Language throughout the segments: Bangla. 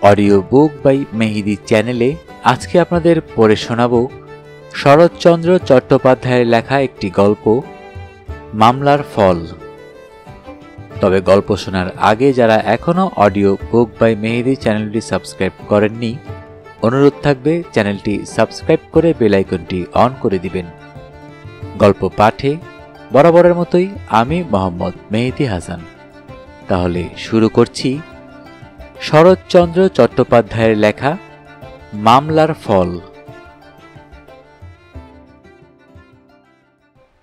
অডিও বুক বাই মেহেদি চ্যানেলে আজকে আপনাদের পড়ে শোনাব শরৎচন্দ্র চট্টোপাধ্যায়ের লেখা একটি গল্প মামলার ফল। তবে গল্প শোনার আগে যারা এখনো অডিও বুক বাই মেহেদি চ্যানেলটি সাবস্ক্রাইব করেননি, অনুরোধ থাকবে চ্যানেলটি সাবস্ক্রাইব করে বেল আইকনটি অন করে দিবেন। গল্প পাঠে বরাবরের মতোই আমি মোহাম্মদ মেহেদি হাসান। তাহলে শুরু করছি শরৎচন্দ্র চট্টোপাধ্যায়ের লেখা মামলার ফল।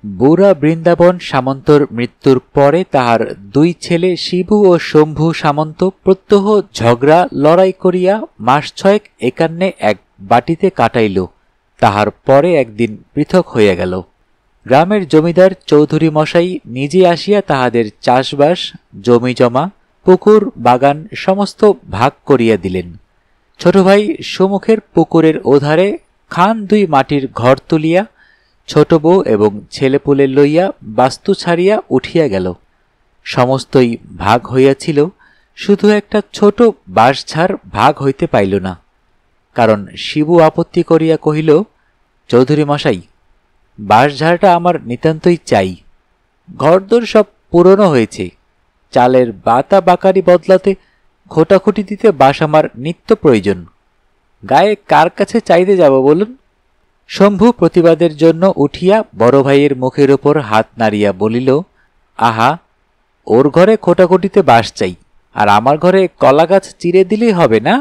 বুড়া বৃন্দাবন সামন্তর মৃত্যুর পরে তাহার দুই ছেলে শিবু ও শম্ভু সামন্ত প্রত্যহ ঝগড়া লড়াই করিয়া মাস ছয়েক একান্নে এক বাটিতে কাটাইল। তাহার পরে একদিন পৃথক হইয়া গেল। গ্রামের জমিদার চৌধুরী মশাই নিজে আসিয়া তাহাদের চাষবাস, জমি জমা, পুকুর বাগান সমস্ত ভাগ করিয়া দিলেন। ছোট ভাই সুমুখের পুকুরের ওধারে খান দুই মাটির ঘর তুলিয়া ছোট বউ এবং ছেলেপুলে লইয়া বাস্তু ছাড়িয়া উঠিয়া গেল। সমস্তই ভাগ হইয়াছিল, শুধু একটা ছোট বাঁশঝাড় ভাগ হইতে পাইল না। কারণ শিবু আপত্তি করিয়া কহিল, চৌধুরী মশাই, বাঁশঝাড়টা আমার নিতান্তই চাই। ঘরদোর সব পুরনো হয়েছে, চালের বাতা বাকারি বদলাতে খোটাখুটি দিতে বাঁশ আমার নিত্য প্রয়োজন। গায়ে কার কাছে চাইতে যাব বলুন? শম্ভু প্রতিবাদের জন্য উঠিয়া বড় ভাইয়ের মুখের ওপর হাত নাড়িয়া বলিল, আহা, ওর ঘরে খোটাখুটিতে বাঁশ চাই, আর আমার ঘরে কলা গাছ চিরে দিলেই হবে না?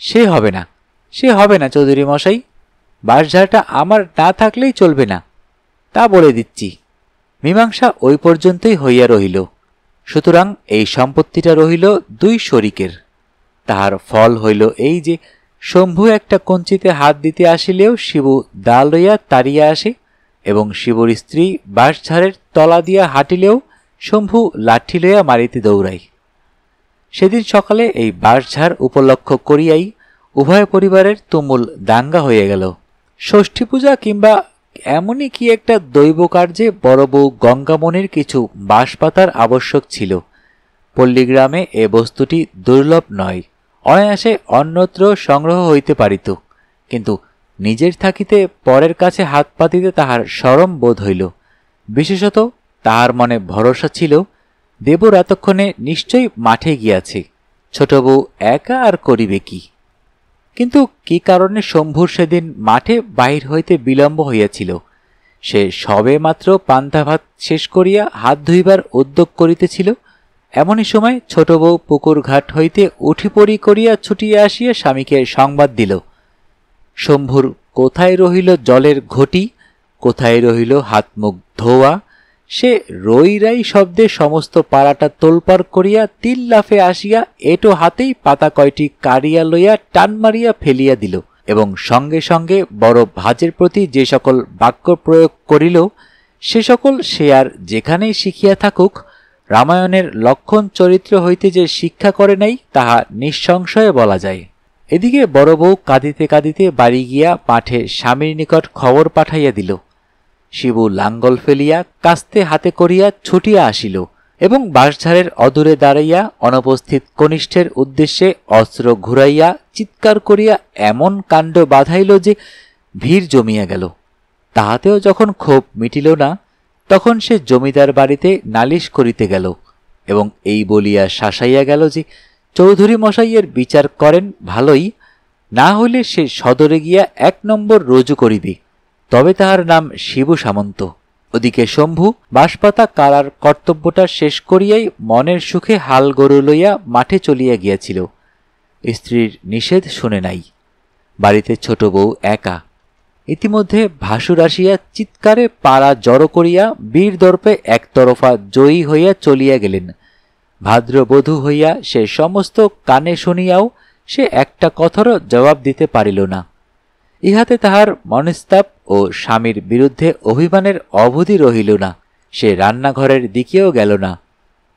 সে হবে না, সে হবে না চৌধুরী মশাই। বাঁশঝাড়টা আমার না থাকলেই চলবে না, তা বলে দিচ্ছি। মীমাংসা ওই পর্যন্তই হইয়া রহিল। সুতরাং এই সম্পত্তিটা রহিল দুই শরিকের। তাহার ফল হইল এই যে, শম্ভু একটা কঞ্চিতে হাত দিতে আসিলেও শিবু দা লইয়া তাড়িয়া আসে, এবং শিবুর স্ত্রী বাঁশঝাড়ের তলা দিয়া হাঁটিলেও শম্ভু লাঠি লইয়া মারিতে দৌড়ায়। সেদিন সকালে এই বাঁশঝাড় উপলক্ষ করিয়াই উভয় পরিবারের তুমুল দাঙ্গা হইয়া গেল। ষষ্ঠী পূজা কিংবা এমনই কি একটা দৈব কার্যে বড় বউ গঙ্গামণির কিছু বাঁশপাতার আবশ্যক ছিল। পল্লীগ্রামে এ বস্তুটি দুর্লভ নয়, অনায়াসে অন্যত্র সংগ্রহ হইতে পারিত, কিন্তু নিজের থাকিতে পরের কাছে হাত পাতিতে তাহার শরম বোধ হইল। বিশেষত তাহার মনে ভরসা ছিল, দেবর এতক্ষণে নিশ্চয়ই মাঠে গিয়াছে, ছোট বউ একা আর করিবে কি? কিন্তু কি কারণে শম্ভুর সেদিন মাঠে বাহির হইতে বিলম্ব হইয়াছিল? সে সবে মাত্র পান্তা ভাত শেষ করিয়া হাত ধুইবার উদ্যোগ করিতেছিল। এমনই সময় ছোট বউ পুকুর ঘাট হইতে উঠিপড়ি করিয়া ছুটিয়া আসিয়া স্বামীকে সংবাদ দিল, শম্ভুর কোথায় রহিল জলের ঘটি, কোথায় রহিল হাত মুখ ধোয়া। সে রই রাই শব্দে সমস্ত পাড়াটা তোলপাড় করিয়া তিল লাফে আসিয়া এটো হাতেই পাতা কয়টি কাড়িয়া লইয়া টান মারিয়া ফেলিয়া দিল, এবং সঙ্গে সঙ্গে বড় ভাজের প্রতি যে সকল বাক্য প্রয়োগ করিল, সে সকল সে আর যেখানেই শিখিয়া থাকুক, রামায়ণের লক্ষণ চরিত্র হইতে যে শিক্ষা করে নাই তাহা নিঃসংশয়ে বলা যায়। এদিকে বড় বউ কাঁদিতে কাঁদিতে বাড়ি গিয়া মাঠে স্বামীর নিকট খবর পাঠাইয়া দিল। শিবু লাঙ্গল ফেলিয়া কাস্তে হাতে করিয়া ছুটিয়া আসিল, এবং বাঁশঝাড়ের অদূরে দাঁড়াইয়া অনুপস্থিত কনিষ্ঠের উদ্দেশ্যে অস্ত্র ঘুরাইয়া চিৎকার করিয়া এমন কাণ্ড বাধাইল যে ভিড় জমিয়া গেল। তাহাতেও যখন ক্ষোভ মিটিল না, তখন সে জমিদার বাড়িতে নালিশ করিতে গেল, এবং এই বলিয়া শাসাইয়া গেল যে চৌধুরী মশাইয়ের বিচার করেন ভালোই, না হইলে সে সদরে গিয়া 1 নম্বর রুজু করিবে, তবে তাহার নাম শিবু সামন্ত। ওদিকে শম্ভু বাঁশপাতা কাড়ার কর্তব্যটা শেষ করিয়াই মনের সুখে হাল গরু লইয়া মাঠে চলিয়া গিয়াছিল। স্ত্রীর নিষেধ শুনে নাই। বাড়িতে ছোট বউ একা। ইতিমধ্যে ভাসুর আসিয়া চিৎকারে পাড়া জড়ো করিয়া বীর দর্পে একতরফা জয়ী হইয়া চলিয়া গেলেন। ভাদ্রবধূ হইয়া সে সমস্ত কানে শুনিয়াও সে একটা কথারও জবাব দিতে পারিল না। ইহাতে তাহার মনস্তাপ ও স্বামীর বিরুদ্ধে অভিমানের অবধি রহিল না। সে রান্নাঘরের দিকেও গেল না,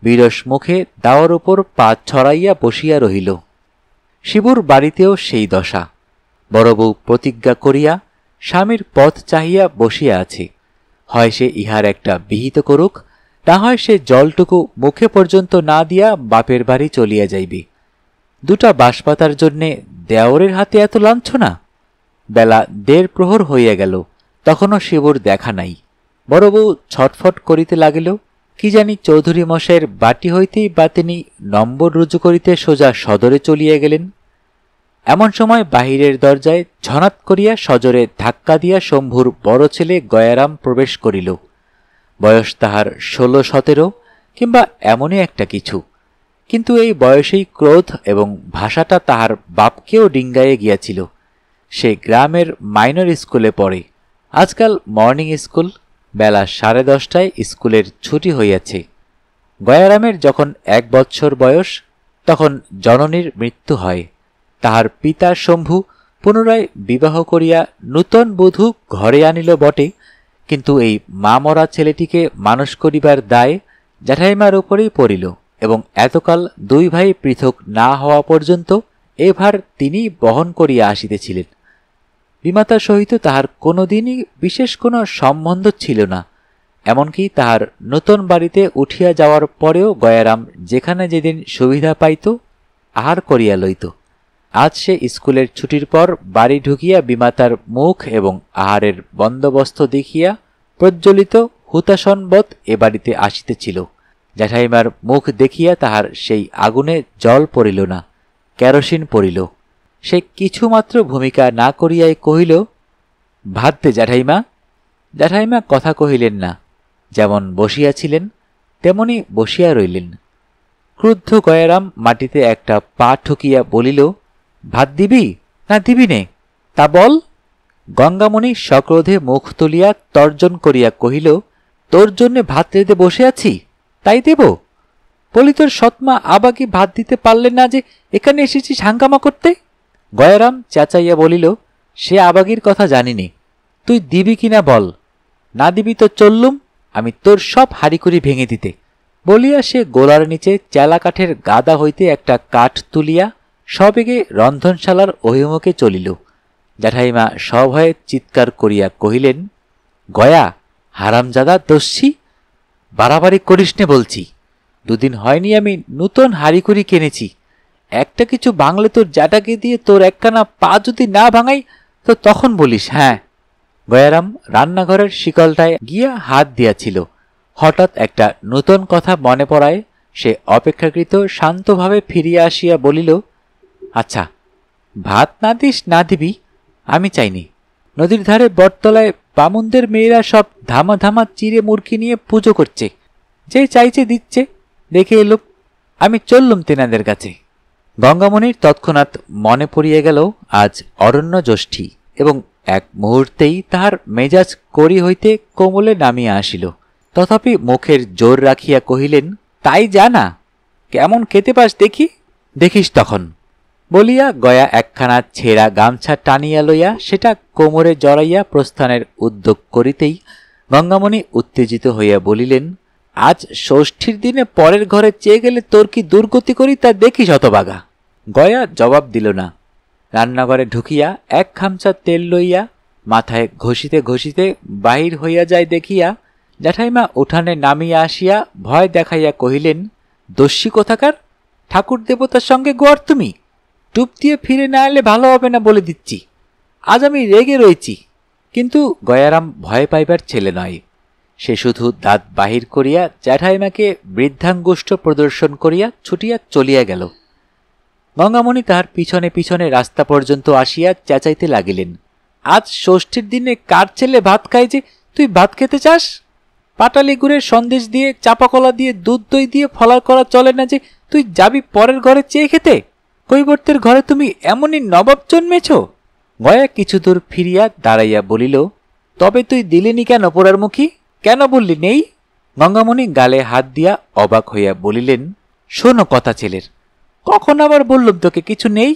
বিরস মুখে দাওয়ার উপর পা ছড়াইয়া বসিয়া রহিল। শিবুর বাড়িতেও সেই দশা। বড় বউ প্রতিজ্ঞা করিয়া স্বামীর পথ চাহিয়া বসিয়া আছে। হয় সে ইহার একটা বিহিত করুক, না হয় সে জলটুকু মুখে পর্যন্ত না দিয়া বাপের বাড়ি চলিয়া যাইবে। দুটা বাঁশপাতার জন্যে দেওরের হাতে এত লাঞ্ছনা। বেলা 1.5 প্রহর হইয়া গেল, তখনও শিবুর দেখা নাই। বড় বউ ছটফট করিতে লাগিল। কি জানি চৌধুরী মশাইয়ের বাটি হইতেই বা তিনি নম্বর রুজু করিতে সোজা সদরে চলিয়া গেলেন। এমন সময় বাহিরের দরজায় ঝনাত করিয়া সজোরে ধাক্কা দিয়া শম্ভুর বড় ছেলে গয়ারাম প্রবেশ করিল। বয়স তাহার 16-17 কিংবা এমনই একটা কিছু, কিন্তু এই বয়সেই ক্রোধ এবং ভাষাটা তাহার বাপকেও ডিঙ্গাইয়ে গিয়াছিল। সে গ্রামের মাইনর স্কুলে পড়ে। আজকাল মর্নিং স্কুল, বেলা 10:30টায় স্কুলের ছুটি হইয়াছে। গয়ারামের যখন 1 বৎসর বয়স, তখন জননীর মৃত্যু হয়। তাহার পিতা শম্ভু পুনরায় বিবাহ করিয়া নূতন বধূ ঘরে আনিল বটে, কিন্তু এই মা মরা ছেলেটিকে মানুষ করিবার দায় জ্যাঠাইমার উপরেই পড়িল এবং এতকাল 2 ভাই পৃথক না হওয়া পর্যন্ত এ ভার তিনি বহন করিয়া আসিতেছিলেন। বিমাতার সহিত তাহার কোনোদিনই বিশেষ কোনো সম্বন্ধ ছিল না। এমনকি তাহার নূতন বাড়িতে উঠিয়া যাওয়ার পরেও গয়ারাম যেখানে যেদিন সুবিধা পাইত আহার করিয়া লইত। আজ সে স্কুলের ছুটির পর বাড়ি ঢুকিয়া বিমাতার মুখ এবং আহারের বন্দোবস্ত দেখিয়া প্রজ্বলিত হুতাশনবৎ এ বাড়িতে আসিতেছিল। জ্যাঠাইমার মুখ দেখিয়া তাহার সেই আগুনে জল পড়িল না, কেরোসিন পড়িল। সে কিছুমাত্র ভূমিকা না করিয়াই কহিল, ভাত দে জ্যাঠাইমা। জ্যাঠাইমা কথা কহিলেন না, যেমন বসিয়াছিলেন তেমনি বসিয়া রইলেন। ক্রুদ্ধ গয়ারাম মাটিতে একটা পা ঠুকিয়া বলিল, ভাত দিবি না দিবি নে, তা বল। গঙ্গামণি সক্রোধে মুখ তুলিয়া তর্জন করিয়া কহিল, তোর জন্যে ভাত রেঁধে বসে আছি, তাই দেব? বলি তোর সৎমা আবাকে ভাত দিতে পারলেন না যে এখানে এসেছিস হাঙ্গামা করতে? গয়ারাম চেঁচাইয়া বলিল, সে আবাগির কথা জানিনি, তুই দিবি কিনা বল। না দিবি তো চললুম আমি তোর সব হাড়িকুড়ি ভেঙে দিতে। বলিয়া সে গোলার নিচে চেলা কাঠের গাদা হইতে একটা কাঠ তুলিয়া সবেগে রন্ধনশালার অভিমুখে চলিল। জ্যাঠাইমা সভয়ে চিৎকার করিয়া কহিলেন, গয়া, হারামজাদা দস্যি, বাড়াবাড়ি করিস নে বলছি। 2 দিন হয়নি আমি নূতন হাড়িকুড়ি কিনেছি, একটা কিছু ভাঙলে তোর জ্যাঠাকে দিয়ে তোর একখানা পা যদি না ভাঙাই তো তখন বলিস। হ্যাঁ। গয়ারাম রান্নাঘরের শিকলটায় গিয়া হাত দিয়াছিল। হঠাৎ একটা নূতন কথা মনে পড়ায় সে অপেক্ষাকৃত শান্তভাবে ফিরিয়া আসিয়া বলিল, আচ্ছা, ভাত না দিস না দিবি আমি চাইনি। নদীর ধারে বটতলায় বামুনদের মেয়েরা সব ধামা ধামা চিড়ে মুরগি নিয়ে পুজো করছে, যে চাইছে দিচ্ছে, দেখে এলুম, আমি চললুম তেনাদের কাছে। গঙ্গামণির তৎক্ষণাৎ মনে পড়িয়া গেল আজ অরণ্য জ্যৈষ্ঠী এবং এক মুহূর্তেই তাহার মেজাজ করি হইতে কোমলে নামিয়া আসিল। তথাপি মুখের জোর রাখিয়া কহিলেন, তাই জানা, কেমন খেতে পাস দেখি, দেখিস তখন। বলিয়া গয়া একখানা ছেঁড়া গামছা টানিয়া লইয়া সেটা কোমরে জড়াইয়া প্রস্থানের উদ্যোগ করিতেই গঙ্গামণি উত্তেজিত হইয়া বলিলেন, আজ ষষ্ঠীর দিনে পরের ঘরে চেয়ে গেলে তোর কি দুর্গতি করি তা দেখিস হতবাগা। গয়া জবাব দিল না। রান্নাঘরে ঢুকিয়া 1 খামচা তেল লইয়া মাথায় ঘষিতে ঘষিতে বাহির হইয়া যায় দেখিয়া জ্যাঠাইমা উঠানে নামিয়া আসিয়া ভয় দেখাইয়া কহিলেন, দস্যি কোথাকার, ঠাকুর দেবতার সঙ্গে গোয়ার তুমি, টুপ দিয়ে ফিরে না এলে ভালো হবে না বলে দিচ্ছি। আজ আমি রেগে রয়েছি। কিন্তু গয়ারাম ভয় পাইবার ছেলে নয়। সে শুধু দাঁত বাহির করিয়া জ্যাঠাইমাকে বৃদ্ধাঙ্গুষ্ঠ প্রদর্শন করিয়া ছুটিয়া চলিয়া গেল। গঙ্গামণি তাহার পিছনে পিছনে রাস্তা পর্যন্ত আসিয়া চেঁচাইতে লাগিলেন, আজ ষষ্ঠীর দিনে কার ছেলে ভাত খায় যে তুই ভাত খেতে চাস? পাটালি গুড়ের সন্দেশ দিয়ে, চাপা কলা দিয়ে, দুধ দই দিয়ে ফলার করা চলে না যে তুই যাবি পরের ঘরে চেয়ে খেতে? কৈবর্তের ঘরে তুমি এমনই নবাব জন্মেছ? গয়া কিছু দূর ফিরিয়া দাঁড়াইয়া বলিল, তবে তুই দিলিনি কেন পোড়ার মুখী, কেন বললি নেই? গঙ্গামণি গালে হাত দিয়া অবাক হইয়া বলিলেন, শোনো কথা ছেলের, কখন আবার বললুম তোকে কিছু নেই?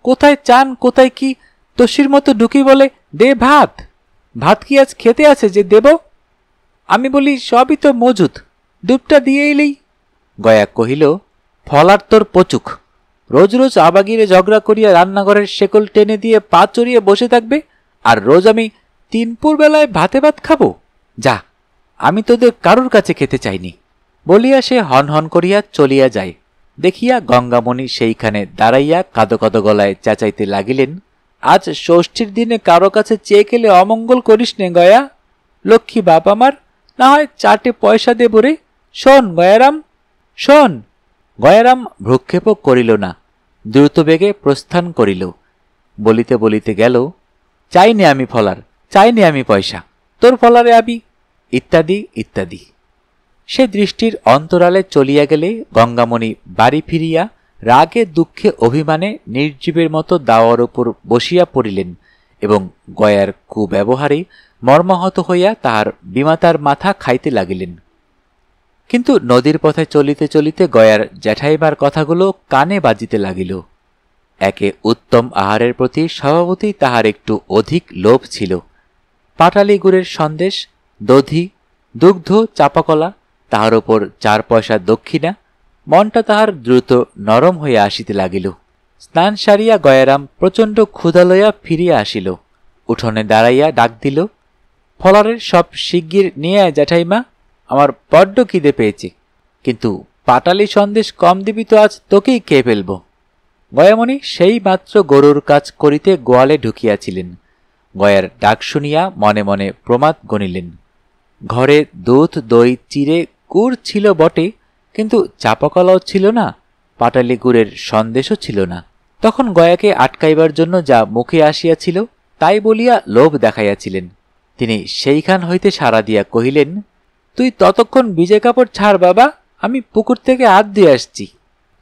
কোথায় চান কোথায় কি তসির মতো ঢুকি বলে, দে ভাত। ভাত কি আজ খেতে আছে যে দেব? আমি বলি, সবই তো মজুদ, ডুবটা দিয়ে এলেই। গয়া কহিল, ফলার তোর পচুক, রোজ রোজ আবাগিরে ঝগড়া করিয়া রান্নাঘরের শেকল টেনে দিয়ে পা চড়িয়ে বসে থাকবে, আর রোজ আমি 3 বেলায় ভাতে ভাত খাবো? যা, আমি তোদের কারুর কাছে খেতে চাইনি। বলিয়া সে হন হন করিয়া চলিয়া যায়। দেখিয়া গঙ্গামণি সেইখানে দাঁড়াইয়া কাঁদো কাঁদো গলায় চেঁচাইতে লাগিলেন, আজ ষষ্ঠীর দিনে কারো কাছে চেয়ে গেলে অমঙ্গল করিস নে গয়া, লক্ষ্মী বাপ আমার, না হয় 4টে পয়সা দেব রে, শোন গয়ারাম, শোন। গয়ারাম ভ্রুক্ষেপও করিল না, দ্রুত বেগে প্রস্থান করিল। বলিতে বলিতে গেল, চাইনি আমি ফলার, চাইনি আমি পয়সা, তোর ফলারে আবি, ইত্যাদি ইত্যাদি। সে দৃষ্টির অন্তরালে চলিয়া গেলে গঙ্গামণি বাড়ি ফিরিয়া রাগে দুঃখে অভিমানে নির্জীবের মতো দাওয়ার উপর বসিয়া পড়িলেন এবং গয়ার কুব্যবহারে মর্মাহত হইয়া তাহার বিমাতার মাথা খাইতে লাগিলেন। কিন্তু নদীর পথে চলিতে চলিতে গয়ার জ্যাঠাইমার কথাগুলো কানে বাজিতে লাগিল। একে উত্তম আহারের প্রতি স্বভাবতই তাহার একটু অধিক লোভ ছিল। পাটালি গুড়ের সন্দেশ, দধি, দুগ্ধ, চাপাকলা, তাহার উপর 4 পয়সা দক্ষিণা, মনটা তাহার দ্রুত নরম হইয়া আসিতে লাগিল। স্নান সারিয়া গয়ারাম প্রচণ্ড ক্ষুধা লইয়া ফিরিয়া আসিল। উঠোনে দাঁড়াইয়া ডাক দিল, ফলারের সব শিগগির নিয়ে আয় জ্যাঠাইমা, আমার বড্ড খিদে পেয়েছে, কিন্তু পাটালি সন্দেশ কম দিবি তো আজ তোকেই খেয়ে ফেলব। গয়ামণি সেই মাত্র গরুর কাজ করিতে গোয়ালে ঢুকিয়াছিলেন। গয়ার ডাক শুনিয়া মনে মনে প্রমাদ গণিলেন। ঘরে দুধ, দই, চিড়ে, গুড় ছিল বটে, কিন্তু চাপাকলাও ছিল না, পাটালি গুড়ের সন্দেশও ছিল না। তখন গয়াকে আটকাইবার জন্য যা মুখে আসিয়াছিল তাই বলিয়া লোভ দেখাইয়াছিলেন। তিনি সেইখান হইতে সাড়া দিয়া কহিলেন, তুই ততক্ষণ ভিজে কাপড় ছাড় বাবা, আমি পুকুর থেকে হাত দিয়ে আসছি,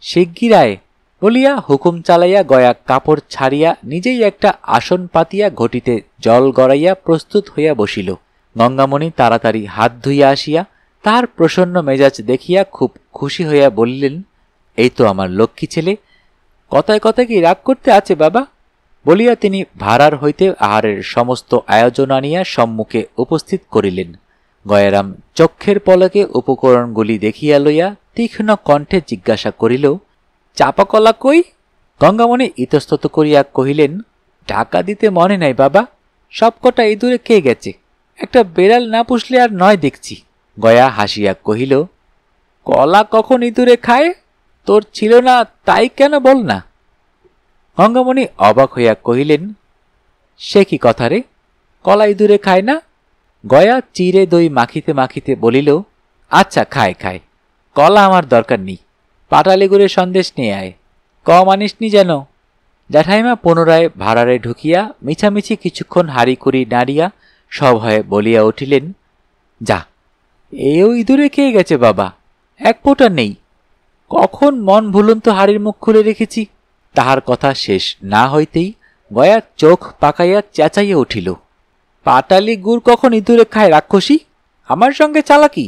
শিগগির আয় বলিয়া হুকুম চালাইয়া গয়া কাপড় ছাড়িয়া নিজেই একটা আসন পাতিয়া ঘটিতে জল গড়াইয়া প্রস্তুত হইয়া বসিল। গঙ্গামণি তাড়াতাড়ি হাত ধুইয়া আসিয়া তাহার প্রসন্ন মেজাজ দেখিয়া খুব খুশি হইয়া বলিলেন, এই তো আমার লক্ষ্মী ছেলে, কথায় কথায় কি রাগ করতে আছে বাবা? বলিয়া তিনি ভাড়ার হইতে আহারের সমস্ত আয়োজন আনিয়া সম্মুখে উপস্থিত করিলেন। গয়ারাম চক্ষের পলকে উপকরণগুলি দেখিয়া লইয়া তীক্ষ্ণ কণ্ঠে জিজ্ঞাসা করিল, চাপাকলা কই? গঙ্গামণি ইতস্তত করিয়া কহিলেন, টাকা দিতে মনে নাই বাবা, সবকটা ইঁদুরে খেয়ে গেছে, একটা বেড়াল না পুষলে আর নয় দেখছি। গয়া হাসিয়া কহিল, কলা কখন ইঁদুরে খায়? তোর ছিল না তাই কেন বল না। গঙ্গামণি অবাক হইয়া কহিলেন, সে কি কথা রে, কলা ইঁদুরে খায় না? গয়া চিড়ে দই মাখিতে মাখিতে বলিল, আচ্ছা খায় খায়, কলা আমার দরকার নেই, পাটালি গুড়ের সন্দেশ নিয়ে আয়, কম আনিসনি যেন। জ্যাঠাইমা পুনরায় ভাড়ারে ঢুকিয়া মিছামিছি কিছুক্ষণ হাড়িকুড়ি নাড়িয়া সভয়ে বলিয়া উঠিলেন, যা, এও ইঁদুরে খেয়ে গেছে বাবা, এক ফোঁটা নেই, কখন মন ভুলন্ত হাড়ির মুখ খুলে রেখেছি। তাহার কথা শেষ না হইতেই গয়া চোখ পাকাইয়া চেঁচাইয়া উঠিল, পাটালি গুড় কখন ইঁদুরে খায় রাক্ষসী? আমার সঙ্গে চালাকি?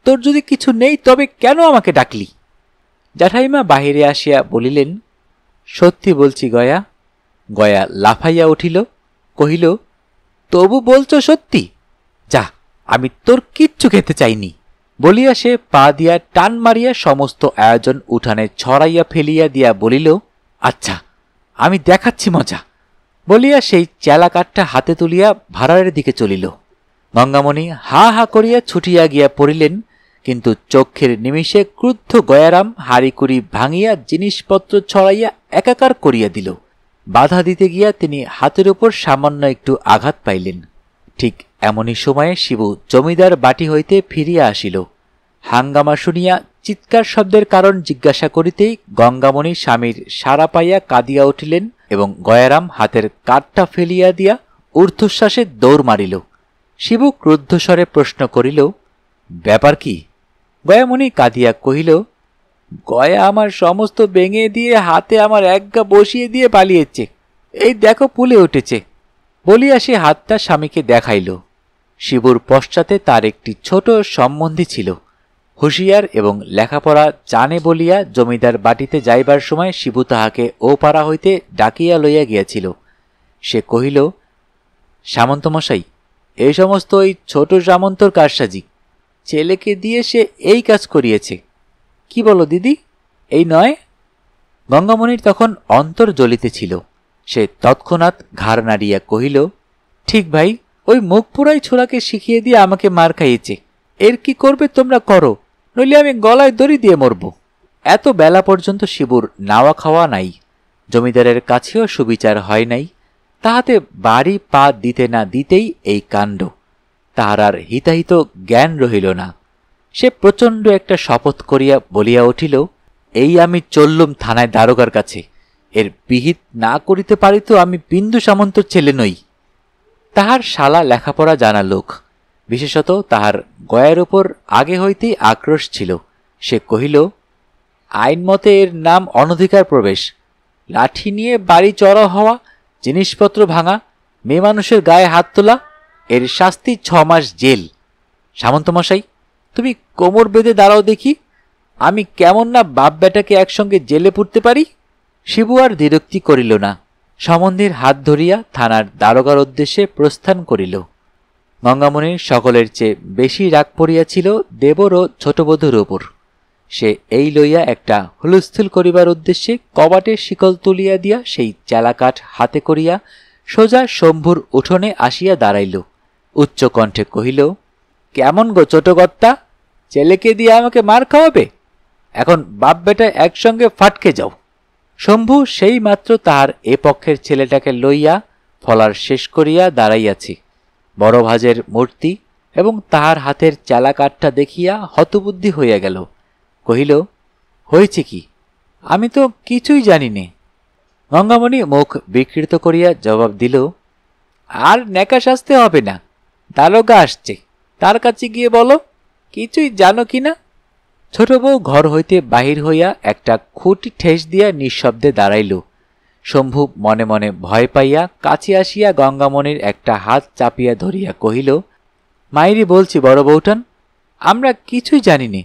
তোর যদি কিছু নেই তবে কেন আমাকে ডাকলি? জ্যাঠাইমা বাহিরে আসিয়া বলিলেন, সত্যি বলছি গয়া। গয়া লাফাইয়া উঠিল, কহিল, তবু বলছো সত্যি? যা, আমি তোর কিচ্ছু খেতে চাইনি। বলিয়া সে পা দিয়া টান মারিয়া সমস্ত আয়োজন উঠানে ছড়াইয়া ফেলিয়া দিয়া বলিল, আচ্ছা আমি দেখাচ্ছি মজা, বলিয়া সেই চেলা কাঠটা হাতে তুলিয়া ভাড়ারের দিকে চলিল। গঙ্গামণি হা হা করিয়া ছুটিয়া গিয়া পড়িলেন, কিন্তু চক্ষের নিমিষে ক্রুদ্ধ গয়ারাম হাড়িকুড়ি ভাঙিয়া জিনিসপত্র ছড়াইয়া একাকার করিয়া দিল। বাধা দিতে গিয়া তিনি হাতের উপর সামান্য একটু আঘাত পাইলেন। ঠিক এমনই সময়ে শিবু জমিদার বাটি হইতে ফিরিয়া আসিল। হাঙ্গামা শুনিয়া চিৎকার শব্দের কারণ জিজ্ঞাসা করিতেই গঙ্গামণি স্বামীর সাড়া পাইয়া কাঁদিয়া উঠিলেন এবং গয়ারাম হাতের কাঠটা ফেলিয়া দিয়া ঊর্ধ্বশ্বাসে দৌড় মারিল। শিবু ক্রুদ্ধস্বরে প্রশ্ন করিল, ব্যাপার কি? গয়ামণি কাঁদিয়া কহিল, গয়া আমার সমস্ত ভেঙে দিয়ে হাতে আমার একগা বসিয়ে দিয়ে পালিয়েছে, এই দেখো ফুলে উঠেছে। বলিয়া সে হাতটা স্বামীকে দেখাইল। শিবুর পশ্চাতে তার একটি ছোট সম্বন্ধী ছিল, হুঁশিয়ার এবং লেখাপড়া জানে বলিয়া জমিদার বাটিতে যাইবার সময় শিবু তাহাকে ও পাড়া হইতে ডাকিয়া লইয়া গিয়াছিল। সে কহিল, সামন্তমশাই, এই সমস্ত ওই ছোট সামন্তর কারসাজি, ছেলেকে দিয়ে সে এই কাজ করিয়েছে। কি বলো দিদি, এই নয়? গঙ্গামণির তখন অন্তর জ্বলিতেছিল। সে তৎক্ষণাৎ ঘাড় নাড়িয়া কহিল, ঠিক ভাই, ওই মুখ পোড়াই ছোড়াকে শিখিয়ে দিয়ে আমাকে মার খাইয়েছে, এর কি করবে তোমরা করো, নইলে আমি গলায় দড়ি দিয়ে মরব। এত বেলা পর্যন্ত শিবুর নাওয়া খাওয়া নাই, জমিদারের কাছেও সুবিচার হয় নাই, তাহাতে বাড়ি পা দিতে না দিতেই এই কাণ্ড। তাহার আর হিতাহিত জ্ঞান রহিল না। সে প্রচণ্ড একটা শপথ করিয়া বলিয়া উঠিল, এই আমি চললুম থানায় দারোগার কাছে, এর বিহিত না করিতে পারি তো আমি বিন্দু সামন্তর ছেলে নই। তাহার শালা লেখাপড়া জানা লোক, বিশেষত তাহার গয়ের ওপর আগে হইতেই আক্রোশ ছিল। সে কহিল, আইন মতে এর নাম অনধিকার প্রবেশ, লাঠি নিয়ে বাড়ি চড়াও হওয়া, জিনিসপত্র ভাঙা, মেয়ে মানুষের গায়ে হাত তোলা, এর শাস্তি 6 মাস জেল। সামন্তমশাই, তুমি কোমর বেঁধে দাঁড়াও দেখি, আমি কেমন না বাপ বেটাকে একসঙ্গে জেলে পুরতে পারি। শিবু আর দ্বিরুক্তি করিল না, সম্বন্ধীর হাত ধরিয়া থানার দারোগার উদ্দেশ্যে প্রস্থান করিল। গঙ্গামণির সকলের চেয়ে বেশি রাগ পড়িয়াছিল দেবর ও ছোটবধূর উপর। সে এই লইয়া একটা হুলস্থুল করিবার উদ্দেশ্যে কবাটে শিকল তুলিয়া দিয়া সেই চেলাকাঠ হাতে করিয়া সোজা শম্ভুর উঠোনে আসিয়া দাঁড়াইল। উচ্চ কণ্ঠে কহিল, কেমন গো ছোটকর্তা, ছেলেকে দিয়ে আমাকে মার খাওয়াবে? এখন বাপ বেটা একসঙ্গে ফাটকে যাও। শম্ভু সেই মাত্র তাহার এ পক্ষের ছেলেটাকে লইয়া ফলার শেষ করিয়া দাঁড়াইয়াছে। বড় ভাজের মূর্তি এবং তাহার হাতের চেলাকাঠটা দেখিয়া হতবুদ্ধি হইয়া গেল। কহিল, হয়েছে কি? আমি তো কিছুই জানি নে। গঙ্গামণি মুখ বিকৃত করিয়া জবাব দিল, আর নেকা সাজতে হবে না, দারোগা আসছে, তার কাছে গিয়ে বলো কিছুই জানো কিনা। ছোট বউ ঘর হইতে বাহির হইয়া একটা খুঁটি ঠেস দিয়া নিঃশব্দে দাঁড়াইল। শম্ভু মনে মনে ভয় পাইয়া কাছে আসিয়া গঙ্গামণির একটা হাত চাপিয়া ধরিয়া কহিল, মাইরি বলছি বড় বউটান, আমরা কিছুই জানি নে।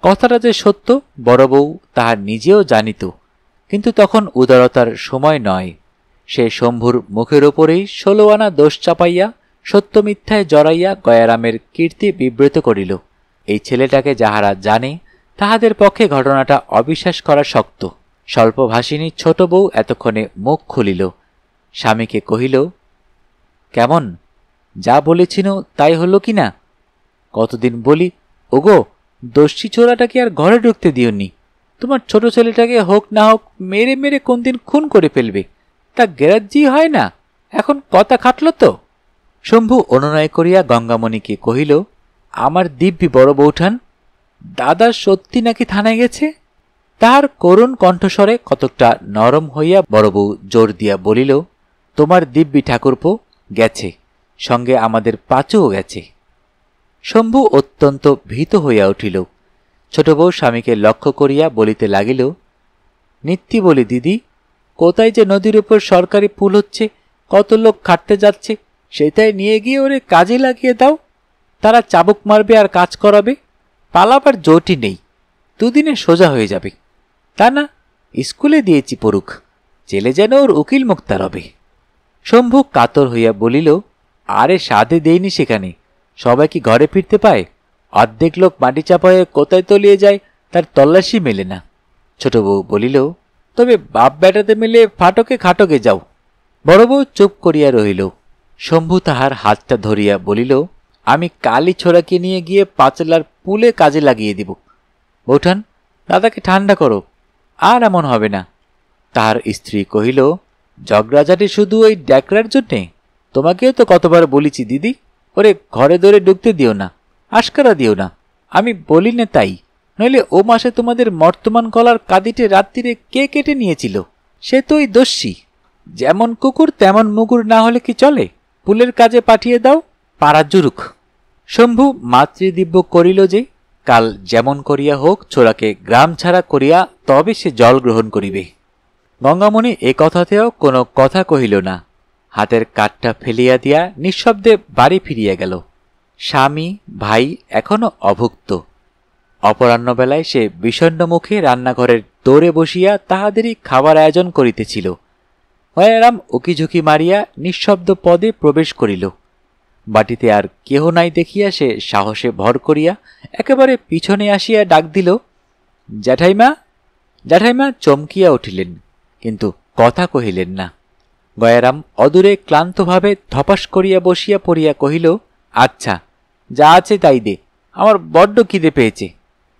কথাটা যে সত্য বড় বউ তাহার নিজেও জানিত, কিন্তু তখন উদারতার সময় নয়। সে শম্ভুর মুখের ওপরেই 16 আনা দোষ চাপাইয়া সত্য মিথ্যায় জড়াইয়া গয়ারামের কীর্তি বিব্রত করিল। এই ছেলেটাকে যাহারা জানে তাহাদের পক্ষে ঘটনাটা অবিশ্বাস করা শক্ত। স্বল্পভাষিনী ছোট বউ এতক্ষণে মুখ খুলিল। স্বামীকে কহিল, কেমন, যা বলেছিল তাই হলো কিনা? কতদিন বলি, ওগো দস্যি ছোড়াটাকে আর ঘরে ঢুকতে দিওনি। তোমার ছোট ছেলেটাকে হোক না হোক মেরে মেরে কোন দিন খুন করে ফেলবে, তা গ্যারাজ্জি হয় না, এখন কথা খাটল তো। শম্ভু অনুনয় করিয়া গঙ্গামণিকে কহিল, আমার দিব্যি বড় বৌঠান, দাদা সত্যি নাকি থানায় গেছে? তাহার করুণ কণ্ঠস্বরে কতকটা নরম হইয়া বড় বউ জোর দিয়া বলিল, তোমার দিব্যি ঠাকুরপো গেছে, সঙ্গে আমাদের পাঁচুও গেছে। শম্ভু অত্যন্ত ভীত হইয়া উঠিল। ছোট বউ স্বামীকে লক্ষ্য করিয়া বলিতে লাগিল, নিত্যি বলি দিদি, কোথায় যে নদীর উপর সরকারি পুল হচ্ছে, কত লোক খাটতে যাচ্ছে, সেটাই নিয়ে গিয়ে ওরে কাজে লাগিয়ে দাও। তারা চাবুক মারবে আর কাজ করাবে, পালাবার জোটই নেই, দুদিনে সোজা হয়ে যাবে। তা না, স্কুলে দিয়েছি পড়ুক, ছেলে যেন ওর উকিল মুক্তার হবে। শম্ভু কাতর হইয়া বলিল, আরে সাধে দেইনি সেখানে, সবাই কি ঘরে ফিরতে পায়? অর্ধেক লোক মাটি চাপায়ে কোথায় তলিয়ে যায় তার তল্লাশি মেলে না। ছোট বউ বলিল, তবে বাপ বেটাতে মিলে ফাটকে খাটকে যাও। বড় বউ চুপ করিয়া রহিল। শম্ভু তাহার হাতটা ধরিয়া বলিল, আমি কালি ছোড়াকে নিয়ে গিয়ে পাঁচলার পুলে কাজে লাগিয়ে দিব। বৌঠান, দাদাকে ঠান্ডা করো, আর এমন হবে না। তাহার স্ত্রী কহিল, ঝগড়াঝাটি শুধু ওই ড্যাকরার জন্যে? তোমাকেও তো কতবার বলেছি দিদি, ওরে ঘরে দরে ঢুকতে দিও না, আশকারা দিও না। আমি বলি না তাই, নইলে ও মাসে তোমাদের মর্তমান গলার কাঁদিটে রাত্রিরে কে কেটে নিয়েছিল? সে তো ওই দস্যি। যেমন কুকুর তেমন মুগুর না হলে কি চলে? পুলের কাজে পাঠিয়ে দাও, পাড়া জুরুক। শম্ভু মাতৃদিব্য করিল যে কাল যেমন করিয়া হোক ছোড়াকে গ্রাম ছাড়া করিয়া তবে সে জল গ্রহণ করিবে। গঙ্গামণি এ কথাতেও কোনো কথা কহিল না, হাতের কাঠটা ফেলিয়া দিয়া নিঃশব্দে বাড়ি ফিরিয়া গেল। স্বামী ভাই এখনো অভুক্ত। অপরাহ্নবেলায় সে বিষণ্ণ মুখে রান্নাঘরের দৌড়ে বসিয়া তাহাদেরই খাবার আয়োজন করিতেছিল। গয়ারাম উকিঝুঁকি মারিয়া নিঃশব্দ পদে প্রবেশ করিল। বাটিতে আর কেহ নাই দেখিয়া সে সাহসে ভর করিয়া একেবারে পিছনে আসিয়া ডাক দিল, জ্যাঠাইমা। জ্যাঠাইমা চমকিয়া উঠিলেন, কিন্তু কথা কহিলেন না। গয়ারাম অদূরে ক্লান্তভাবে ধপাস করিয়া বসিয়া পড়িয়া কহিল, আচ্ছা, যা আছে তাই দে, আমার বড্ড খিদে পেয়েছে,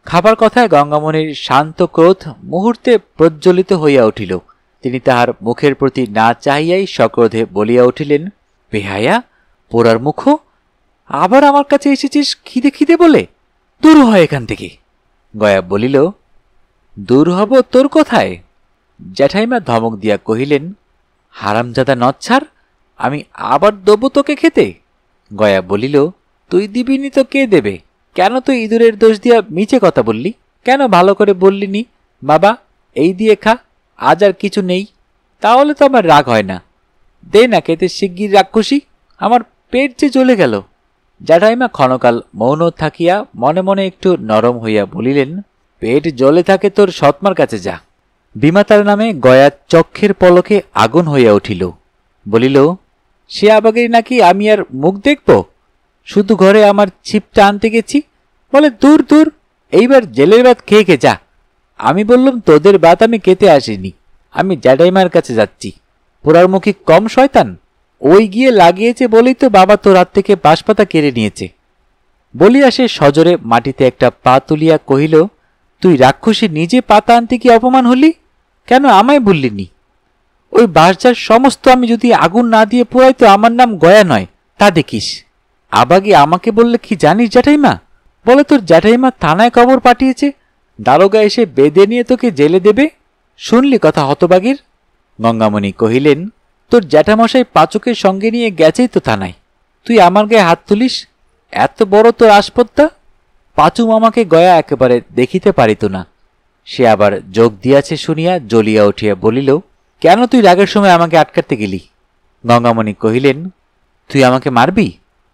খাবার কথায় গঙ্গামণির শান্ত ক্রোধ মুহূর্তে প্রজ্বলিত হইয়া উঠিল। তিনি তাহার মুখের প্রতি না চাহিয়াই সক্রোধে বলিয়া উঠিলেন, বেহায়া, পোড়ার মুখ, আবার আমার কাছে এসেছিস খিদে খিদে বলে? দূর হয় এখান থেকে। গয়া বলিল, দূর হব তোর কোথায়? জ্যাঠাইমা ধমক দিয়া কহিলেন, হারামজাদা নচ্ছাড়, আমি আবার দেবো তোকে খেতে? গয়া বলিল, তুই দিবিনি তো কে দেবে? কেন তুই ইঁদুরের দোষ দিয়া মিছে কথা বললি? কেন ভালো করে বললি নি, বাবা এই দিয়ে খা, আজ আর কিছু নেই? তাহলে তো আমার রাগ হয় না। দে না খেতে শিগগির রাক্ষসী, আমার পেট যে জ্বলে গেল। জ্যাঠাইমা ক্ষণকাল মৌন থাকিয়া মনে মনে একটু নরম হইয়া বলিলেন, পেট জ্বলে থাকে তোর সৎমার কাছে যা। বিমাতার নামে গয়া চক্ষের পলকে আগুন হইয়া উঠিল। বলিল, সে আবাগের নাকি আমি আর মুখ দেখব? শুধু ঘরে আমার ছিপটা আনতে গেছি, বলে দূর দূর, এইবার জেলের ভাত খেয়ে যা। আমি বললাম, তোদের ভাত আমি খেতে আসিনি, আমি জ্যাঠাইমার কাছে যাচ্ছি। পোড়ার মুখী কম শয়তান? ওই গিয়ে লাগিয়েছে বলেই তো বাবা তোর হাত থেকে বাঁশপাতা কেড়ে নিয়েছে। বলিয়া সে সজোরে মাটিতে একটা পা তুলিয়া কহিল, তুই রাক্ষসী নিজে পাতা আনতে কি অপমান হলি? কেন আমায় বললিনি? ওই বাঁশঝাড় সমস্ত আমি যদি আগুন না দিয়ে পোড়াই তো আমার নাম গয়া নয়, তা দেখিস। আবাগে আমাকে বললে কি জানিস জ্যাঠাইমা? বলে তোর জ্যাঠাইমা থানায় খবর পাঠিয়েছে, দারোগা এসে বেঁধে নিয়ে তোকে জেলে দেবে। শুনলি কথা হতবাগির? গঙ্গামণি কহিলেন, তোর জ্যাঠামশাই পাচকের সঙ্গে নিয়ে গেছেই তো থানায়, তুই আমার গায়ে হাত তুলিস? এত বড় তোর আসপত্তা? পাচু মামাকে গয়া একেবারে দেখিতে পারিত না। সে আবার যোগ দিয়াছে শুনিয়া জ্বলিয়া উঠিয়া বলিল, কেন তুই রাগের সময় আমাকে আটকাতে গেলি? গঙ্গামণি কহিলেন, তুই আমাকে মারবি?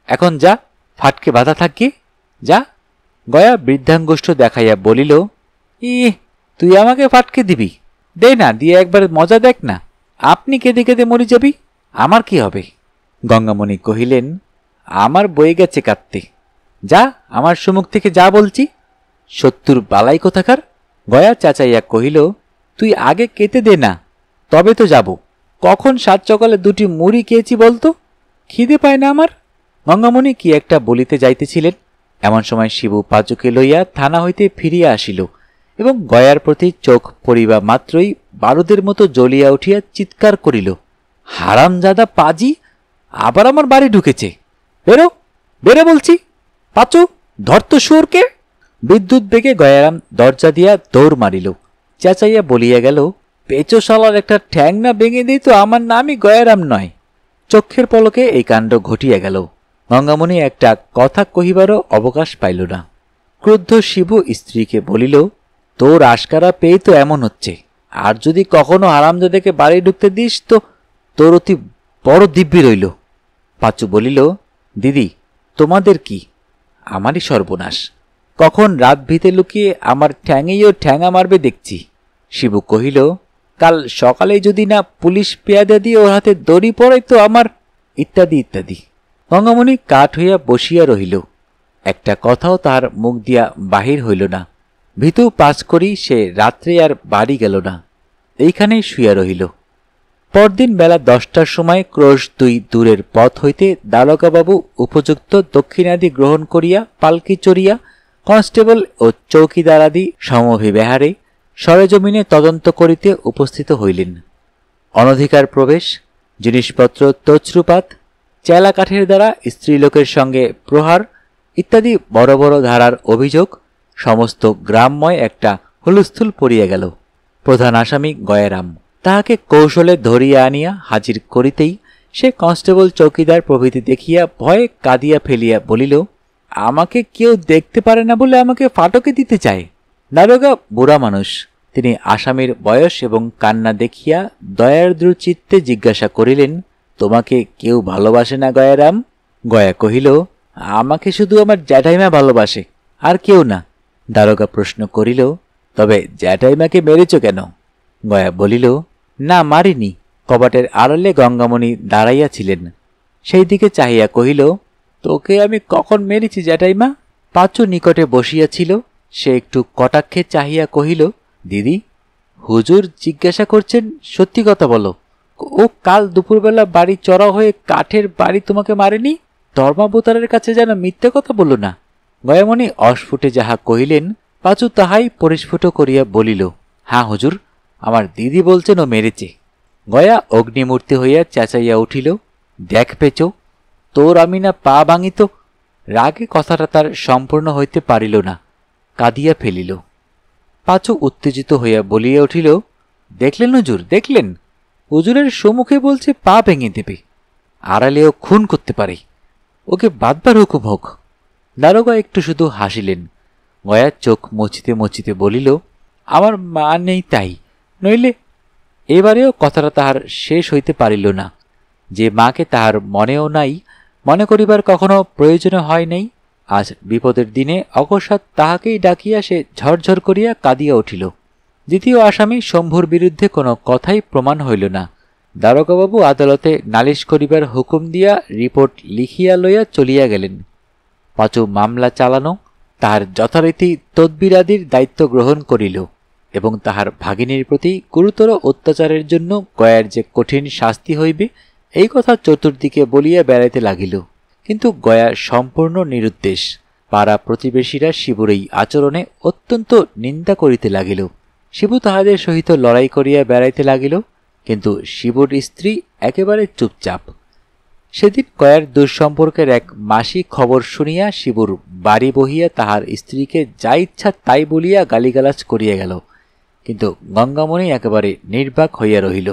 এখন যা, ফাটকে বাধা থাকি, যা। গয়া বৃদ্ধাঙ্গুষ্ঠ দেখাইয়া বলিল, তুই আমাকে ফাটকে দিবি? দে না, দিয়ে একবার মজা দেখ না। আপনি কেঁদে কেঁদে মরি যাবি, আমার কি হবে? গঙ্গামণি কহিলেন, আমার বয়ে গেছে কাঁদতে, যা আমার সম্মুখ থেকে যা বলছি। শত্রুর বালাই কোথাকার। গয়া চাচাইয়া কহিল, তুই আগে কেটে দে না, তবে তো যাব। কখন সাত সকালে দুটি মুড়ি খেয়েছি বলতো, খিদে পায় না আমার। গঙ্গামণি কি একটা বলিতে যাইতেছিলেন, এমন সময় শিবু পাচুকে লইয়া থানা হইতে ফিরিয়া আসিল এবং গয়ার প্রতি চোখ পড়িবা মাত্রই বারুদের মতো জ্বলিয়া উঠিয়া চিৎকার করিল, হারামজাদা পাজি আবার আমার বাড়ি ঢুকেছে। বেরো, বেরো বলছি। পাচু, ধর তো শুয়োরকে। বিদ্যুৎ বেগে গয়ারাম দরজা দিয়া দৌড় মারিল। চেঁচাইয়া বলিয়া গেল, পেঁচো শালার একটা ঠ্যাং না ভেঙে দিই তো আমার নামই গয়ারাম নয়। চক্ষের পলকে এই কাণ্ড ঘটিয়া গেল। গঙ্গামণি একটা কথা কহিবারও অবকাশ পাইল না। ক্রুদ্ধ শিবু স্ত্রীকে বলিল, তোর আশকারা পেয়ে তো এমন হচ্ছে, আর যদি কখনো হারামজাদাকে বাড়ি ঢুকতে দিস তো তোর অতি বড় দিব্যি রইল। পাচু বলিল, দিদি তোমাদের কি, আমারই সর্বনাশ। কখন রাত ভিতে লুকিয়ে আমার ঠ্যাঙেইও ঠ্যাঙা মারবে দেখছি। শিবু কহিল, কাল সকালে যদি না পুলিশ পেয়াদা দিয়ে ওর হাতে দড়ি পড়াই তো আমার, ইত্যাদি ইত্যাদি। গঙ্গামণি কাঠ হইয়া বসিয়া রহিল। একটা কথাও তাহার মুখ দিয়া বাহির হইল না। ভীতু পাস করি সে রাত্রে আর বাড়ি গেল না, এইখানেই শুইয়া রহিল। পরদিন বেলা 10টার সময় ক্রোশ 2 দূরের পথ হইতে দারোগাবাবু উপযুক্ত দক্ষিণাদি গ্রহণ করিয়া পালকি চড়িয়া কনস্টেবল ও চৌকিদারাদি সমভিব্যাহারে সরেজমিনে তদন্ত করিতে উপস্থিত হইলেন। অনধিকার প্রবেশ, জিনিসপত্র তছরুপাত, চেলা কাঠের দ্বারা স্ত্রীলোকের সঙ্গে প্রহার ইত্যাদি বড় বড় ধারার অভিযোগ সমস্ত গ্রামময় একটা হুলস্থুল পড়িয়া গেল। প্রধান আসামি গয়ারাম। তাহাকে কৌশলে ধরিয়া আনিয়া হাজির করিতেই সে কনস্টেবল চৌকিদার প্রভৃতি দেখিয়া ভয়ে কাঁদিয়া ফেলিয়া বলিল, আমাকে কেউ দেখতে পারে না বলে আমাকে ফাটকে দিতে চায়। দারোগা বুড়া মানুষ, তিনি আসামির বয়স এবং কান্না দেখিয়া দয়ার্দ্র চিত্তে জিজ্ঞাসা করিলেন, তোমাকে কেউ ভালোবাসে না গয়ারাম? গয়া কহিল, আমাকে শুধু আমার জ্যাঠাইমা ভালোবাসে, আর কেউ না। দারোগা প্রশ্ন করিল, তবে জ্যাঠাইমাকে মেরেছ কেন? গয়া বলিল, না মারিনি। কবাটের আড়ালে গঙ্গামণি দাঁড়াইয়া ছিলেন, সেই দিকে চাহিয়া কহিল, তোকে আমি কখন মেরেছি জ্যাঠাইমা? পাঁচু নিকটে বসিয়াছিল, সে একটু কটাক্ষে চাহিয়া কহিল, দিদি হুজুর জিজ্ঞাসা করছেন, সত্যি কথা বলো, ও কাল দুপুরবেলা বাড়ি চড়া হয়ে কাঠের বাড়ি তোমাকে মারেনি? ধর্মাবতারের কাছে যেন মিথ্যে কথা বলল না। গয়ামণি অস্ফুটে যাহা কহিলেন পাঁচু তাহাই পরিস্ফুট করিয়া বলিল, হ্যাঁ হুজুর, আমার দিদি বলছেন ও মেরেছে। গয়া অগ্নিমূর্তি হইয়া চেঁচাইয়া উঠিল, দেখ পেঁচো, তোর আমি না পা ভাঙিত। রাগে কথাটা তার সম্পূর্ণ হইতে পারিল না, কাঁদিয়া ফেলিল। পাঁচু উত্তেজিত হইয়া বলিয়া উঠিল, দেখলেন হুজুর, দেখলেন? হুজুরের সম্মুখে বলছে পা ভেঙে দেবে, আড়ালেও খুন করতে পারে, ওকে বাঁধবার হুকুম হোক। দারোগা একটু শুধু হাসিলেন। গয়া চোখ মুছিতে মুছিতে বলিল, আমার মা নেই তাই, নইলে। এবারেও কথাটা তাহার শেষ হইতে পারিল না। যে মাকে তাহার মনেও নাই, মনে করিবার কখনো প্রয়োজন হয় নাই, আজ বিপদের দিনে অকস্মাৎ তাহাকেই ডাকিয়া সে ঝরঝর করিয়া কাঁদিয়া উঠিল। দ্বিতীয় আসামি শম্ভুর বিরুদ্ধে কোনো কথাই প্রমাণ হইল না। দারোগাবাবু আদালতে নালিশ করিবার হুকুম দিয়া রিপোর্ট লিখিয়া লইয়া চলিয়া গেলেন। পাঁচু মামলা চালানো, তাহার যথারীতি তদবিরাদির দায়িত্ব গ্রহণ করিল এবং তাহার ভাগিনীর প্রতি গুরুতর অত্যাচারের জন্য গয়ার যে কঠিন শাস্তি হইবে এই কথা চতুর্দিকে বলিয়া বেড়াইতে লাগিল। কিন্তু গয়া সম্পূর্ণ নিরুদ্দেশ। পাড়া প্রতিবেশীরা শিবুর এই আচরণে অত্যন্ত নিন্দা করিতে লাগিল। শিবু তাহাদের সহিত লড়াই করিয়া বেড়াইতে লাগিল, কিন্তু শিবুর স্ত্রী একেবারে চুপচাপ। সেদিন গয়ার দুঃসম্পর্কের এক মাসি খবর শুনিয়া শিবুর বাড়ি বহিয়া তাহার স্ত্রীকে যা ইচ্ছা তাই বলিয়া গালিগালাজ করিয়া গেল, কিন্তু গঙ্গামণি একেবারে নির্বাক হইয়া রহিল।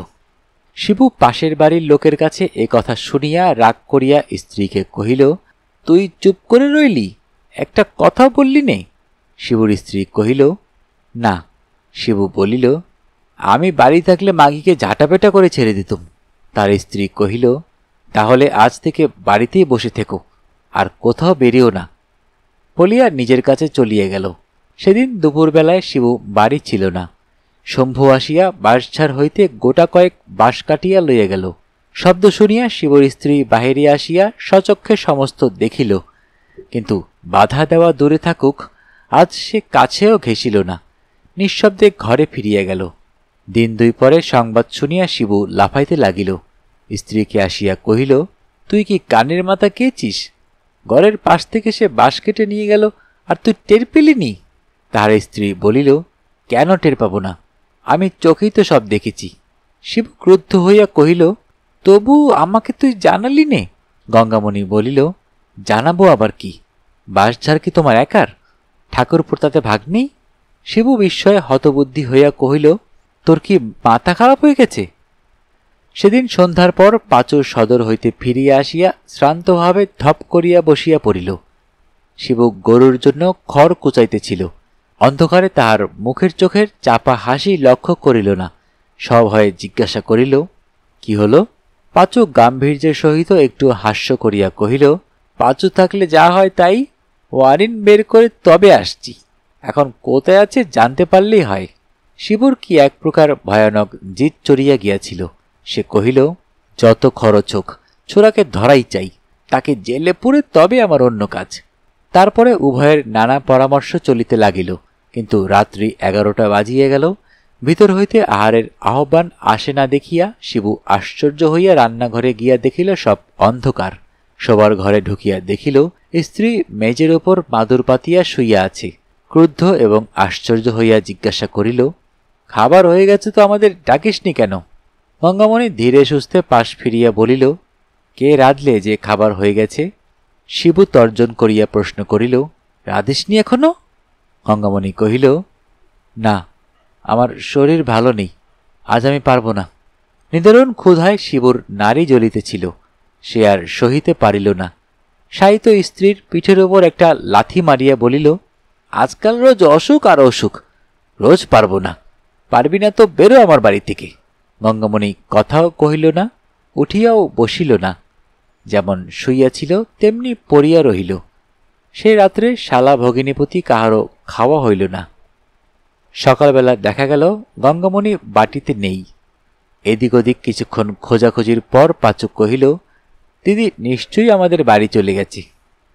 শিবু পাশের বাড়ির লোকের কাছে এ কথা শুনিয়া রাগ করিয়া স্ত্রীকে কহিল, তুই চুপ করে রইলি, একটা কথা বললি নে? শিবুর স্ত্রী কহিল, না। শিবু বলিল, আমি বাড়ি থাকলে মাগিকে ঝাঁটাপেটা করে ছেড়ে দিতুম। তার স্ত্রী কহিল, তাহলে আজ থেকে বাড়িতেই বসে থেকো, আর কোথাও বেরিও না, বলিয়া নিজের কাছে চলিয়া গেল। সেদিন দুপুরবেলায় শিবু বাড়ি ছিল না। শম্ভু আসিয়া বাঁশঝাড় হইতে গোটা কয়েক বাঁশ কাটিয়া লইয়া গেল। শব্দ শুনিয়া শিবুর স্ত্রী বাহিরে আসিয়া সচক্ষে সমস্ত দেখিল, কিন্তু বাধা দেওয়া দূরে থাকুক, আজ সে কাছেও ঘেঁষিল না। নিঃশব্দে ঘরে ফিরিয়া গেল। দিন দুই পরে সংবাদ শুনিয়া শিবু লাফাইতে লাগিল। স্ত্রীকে আসিয়া কহিল, তুই কি কানের মাথা খেয়েছিস? ঘরের পাশ থেকে সে বাঁশ কেটে নিয়ে গেল, আর তুই টের পেলিনি? তাহার স্ত্রী বলিল, কেন টের পাব না, আমি চোখেই তো সব দেখেছি। শিবু ক্রুদ্ধ হইয়া কহিল, তবু আমাকে তুই জানালি নে? গঙ্গামণি বলিল, জানাবো আবার কি, বাঁশঝাড় কি তোমার একার? ঠাকুরপুর তাতে ভাগ নেই? শিবু বিস্ময়ে হতবুদ্ধি হইয়া কহিল, তোর কি মাথা খারাপ হয়ে গেছে? সেদিন সন্ধ্যার পর পাঁচু সদর হইতে ফিরিয়া আসিয়া শ্রান্তভাবে ধপ করিয়া বসিয়া পড়িল। শিবু গরুর জন্য খড় কুচাইতেছিল। অন্ধকারে তাহার মুখের চোখের চাপা হাসি লক্ষ্য করিল না। সভয়ে জিজ্ঞাসা করিল, কি হল? পাঁচু গাম্ভীর্যের সহিত একটু হাস্য করিয়া কহিল, পাঁচু থাকলে যা হয় তাই, ওয়ারিন বের করে তবে আসছি, এখন কোথায় আছে জানতে পারলেই হয়। শিবুর কি এক প্রকার ভয়ানক জিদ চড়িয়া গিয়াছিল। সে কহিল, যত খরচ হোক, ছোড়াকে ধরাই চাই, তাকে জেলে পুরে তবে আমার অন্য কাজ। তারপরে উভয়ের নানা পরামর্শ চলিতে লাগিল, কিন্তু রাত্রি 11টা বাজিয়া গেল। ভিতর হইতে আহারের আহ্বান আসে না দেখিয়া শিবু আশ্চর্য হইয়া রান্নাঘরে গিয়া দেখিল সব অন্ধকার। শোবার ঘরে ঢুকিয়া দেখিল স্ত্রী মেজের উপর মাদুর পাতিয়া শুইয়া আছে। ক্রুদ্ধ এবং আশ্চর্য হইয়া জিজ্ঞাসা করিল, খাবার হয়ে গেছে তো আমাদের ডাকিসনি কেন? গঙ্গামণি ধীরে সুস্থে পাশ ফিরিয়া বলিল, কে রাঁধলে যে খাবার হয়ে গেছে? শিবু তর্জন করিয়া প্রশ্ন করিল, রাঁধিসনি এখনো? গঙ্গামণি কহিল, না, আমার শরীর ভালো নেই, আজ আমি পারব না। নিদারুণ ক্ষুধায় শিবুর নাড়ি জ্বলিতেছিল, সে আর সহিতে পারিল না। শায়িত স্ত্রীর পিঠের ওপর একটা লাথি মারিয়া বলিল, আজকাল রোজ অসুখ আর অসুখ, রোজ পারব না। পারবি না তো বেরো আমার বাড়ি থেকে। গঙ্গামণি কথাও কহিল না, উঠিয়াও বসিল না। যেমন শুইয়াছিল তেমনি পড়িয়া রহিল। সেই রাত্রে শালা ভগিনীপতি কাহারও খাওয়া হইল না। সকালবেলা দেখা গেল গঙ্গামণি বাটিতে নেই। এদিক ওদিক কিছুক্ষণ খোঁজাখুঁজির পর পাঁচু কহিল, দিদি নিশ্চয়ই আমাদের বাড়ি চলে গেছে।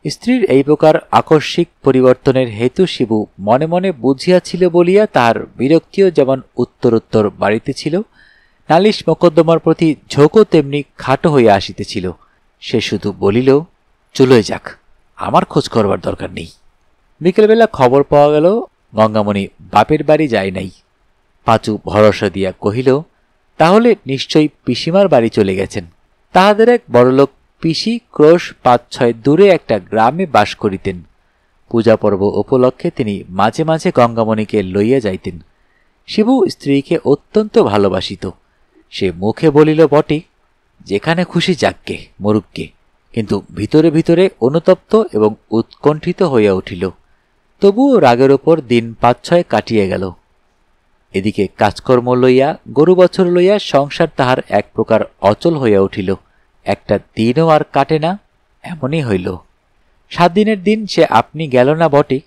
স্ত্রীর এই প্রকার আকস্মিক পরিবর্তনের হেতু শিবু মনে মনে বুঝিয়াছিল বলিয়া তাহার বিরক্তিও যেমন উত্তরোত্তর বাড়িতে ছিল, নালিশ মোকদ্দমার প্রতি ঝোঁকও তেমনি খাটো হইয়া আসিতেছিল। সে শুধু বলিল, চলে যাক, আমার খোঁজ করবার দরকার নেই। বিকেলবেলা খবর পাওয়া গেল গঙ্গামণি বাপের বাড়ি যায় নাই। পাঁচু ভরসা দিয়া কহিল, তাহলে নিশ্চয়ই পিসিমার বাড়ি চলে গেছেন। তাহাদের এক বড়লোক পিসি ক্রোশ ৫-৬ দূরে একটা গ্রামে বাস করিতেন। পূজা পর্ব উপলক্ষে তিনি মাঝে মাঝে গঙ্গামণিকে লইয়া যাইতেন। শিবু স্ত্রীকে অত্যন্ত ভালোবাসিত। সে মুখে বলিল বটে, যেখানে খুশি যাককে মরুককে, কিন্তু ভিতরে ভিতরে অনুতপ্ত এবং উৎকণ্ঠিত হইয়া উঠিল। তবুও রাগের ওপর দিন ৫-৬ কাটিয়া গেল। এদিকে কাজকর্ম লইয়া গরু বছর লইয়া সংসার তাহার এক প্রকার অচল হইয়া উঠিল। একটা দিনও আর কাটে না, এমনই হইল। ৭ দিনের দিন সে আপনি গেল না বটে,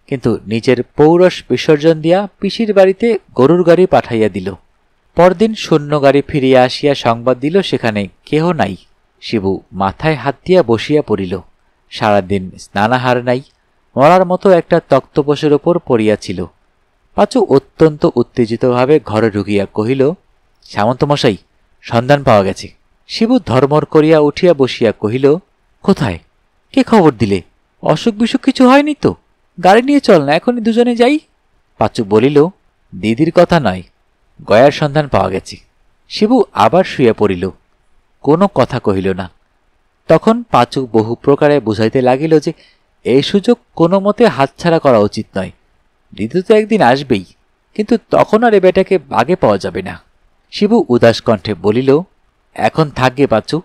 কিন্তু নিজের পৌরস বিসর্জন দিয়া পিসির বাড়িতে গরুর গাড়ি পাঠাইয়া দিল। পরদিন শূন্য গাড়ি ফিরিয়া আসিয়া সংবাদ দিল সেখানে কেহ নাই। শিবু মাথায় হাত দিয়া বসিয়া পড়িল। সারাদিন স্নানাহার নাই, মরার মতো একটা তক্তপোষের ওপর পড়িয়াছিল। পাঁচু অত্যন্ত উত্তেজিতভাবে ঘরে ঢুকিয়া কহিল, সামন্তমশাই, সন্ধান পাওয়া গেছে। শিবু ধর্মর করিয়া উঠিয়া বসিয়া কহিল, কোথায়? কে খবর দিলে? অসুখ বিসুখ কিছু হয়নি তো? গাড়ি নিয়ে চল না, এখনই দুজনে যাই। পাঁচু বলিল, দিদির কথা নয়, গয়ার সন্ধান পাওয়া গেছে। শিবু আবার শুইয়া পড়িল, কোনো কথা কহিল না। তখন পাঁচু বহু প্রকারে বুঝাইতে লাগিল যে এই সুযোগ কোনো মতে হাতছাড়া করা উচিত নয়। দিদি তো একদিন আসবেই, কিন্তু তখন আর এ বেটাকে বাগে পাওয়া যাবে না। শিবু উদাস কণ্ঠে বলিল, এখন থাকবে পাঁচু,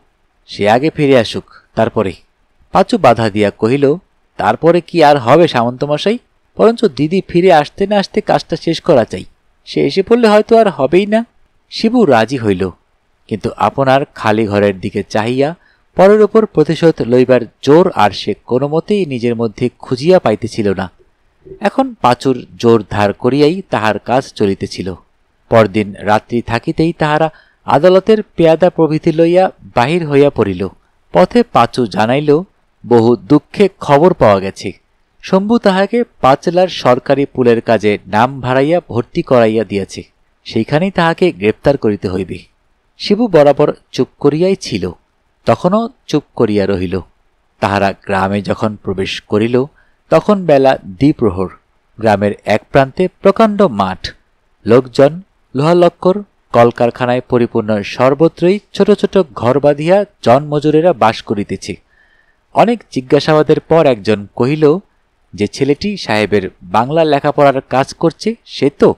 সে আগে ফিরে আসুক, তারপরে। পাঁচু বাধা দিয়া কহিল, তারপরে কি আর হবে সামন্তমশাই? বরঞ্চ দিদি ফিরে আসতে না আসতে কাজটা শেষ করা চাই। সে এসে পড়লে হয়তো আর হবেই না। শিবু রাজি হইল, কিন্তু আপনার খালি ঘরের দিকে চাহিয়া পরের ওপর প্রতিশোধ লইবার জোর আর সে কোনো মতেই নিজের মধ্যে খুঁজিয়া পাইতেছিল না। এখন পাঁচুর জোর ধার করিয়াই তাহার কাজ চলিতেছিল। পরদিন রাত্রি থাকিতেই তাহারা আদালতের পেয়াদা প্রভৃতি লইয়া বাহির হইয়া পড়িল। পথে পাঁচু জানাইল, বহু দুঃখে খবর পাওয়া গেছে। শম্ভু তাহাকে পাঁচলার সরকারি পুলের কাজে নাম ভাড়াইয়া ভর্তি করাইয়া দিয়াছে। সেইখানেই তাহাকে গ্রেপ্তার করিতে হইবে। শিবু বরাবর চুপ করিয়াই ছিল, তখনও চুপ করিয়া রহিল। তাহারা গ্রামে যখন প্রবেশ করিল তখন বেলা দ্বিপ্রহর। গ্রামের এক প্রান্তে প্রকাণ্ড মাঠ, লোকজন, লোহালক্কর, কলকারখানায় পরিপূর্ণ, সর্বত্রই ছোট ছোট ঘর বাঁধিয়া জনমজুরেরা বাস করিতেছে। অনেক জিজ্ঞাসাবাদের পর একজন কহিল, যে ছেলেটি সাহেবের বাংলা লেখাপড়ার কাজ করছে সে তো,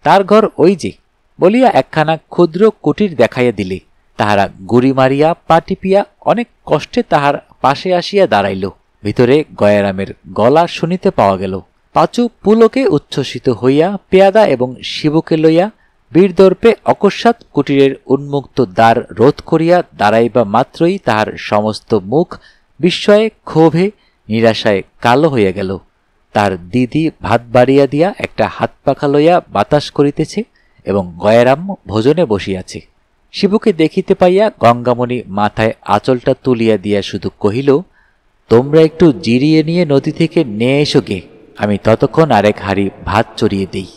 তার ঘর ওই যে, বলিয়া একখানা ক্ষুদ্র কুটির দেখাইয়া দিলে। তাহারা গুড়ি মারিয়া পা টিপিয়া অনেক কষ্টে তাহার পাশে আসিয়া দাঁড়াইল। ভিতরে গয়ারামের গলা শুনিতে পাওয়া গেল। পাঁচু পুলকে উচ্ছ্বসিত হইয়া পেয়াদা এবং শিবুকে লইয়া বীরদর্পে অকস্মাৎ কুটিরের উন্মুক্ত দ্বার রোধ করিয়া দাঁড়াইবা মাত্রই তাহার সমস্ত মুখ বিস্ময়ে, ক্ষোভে, নিরাশায় কালো হইয়া গেল। তার দিদি ভাত বাড়িয়া দিয়া একটা হাত পাখা লইয়া বাতাস করিতেছে এবং গয়ারাম ভোজনে বসিয়াছে। শিবুকে দেখিতে পাইয়া গঙ্গামণি মাথায় আঁচলটা তুলিয়া দিয়া শুধু কহিল, তোমরা একটু জিরিয়ে নিয়ে নদী থেকে নিয়ে এসো গে, আমি ততক্ষণ আরেক হাঁড়ি ভাত চড়িয়ে দিই।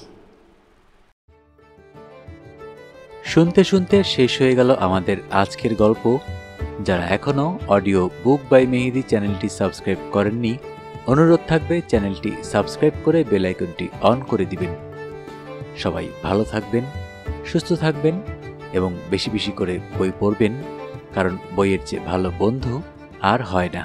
শুনতে শুনতে শেষ হয়ে গেল আমাদের আজকের গল্প। যারা এখনো অডিও বুক বাই মেহেদি চ্যানেলটি সাবস্ক্রাইব করেননি, অনুরোধ থাকবে চ্যানেলটি সাবস্ক্রাইব করে বেল আইকনটি অন করে দিবেন। সবাই ভালো থাকবেন, সুস্থ থাকবেন এবং বেশি বেশি করে বই পড়বেন, কারণ বইয়ের চেয়ে ভালো বন্ধু আর হয় না।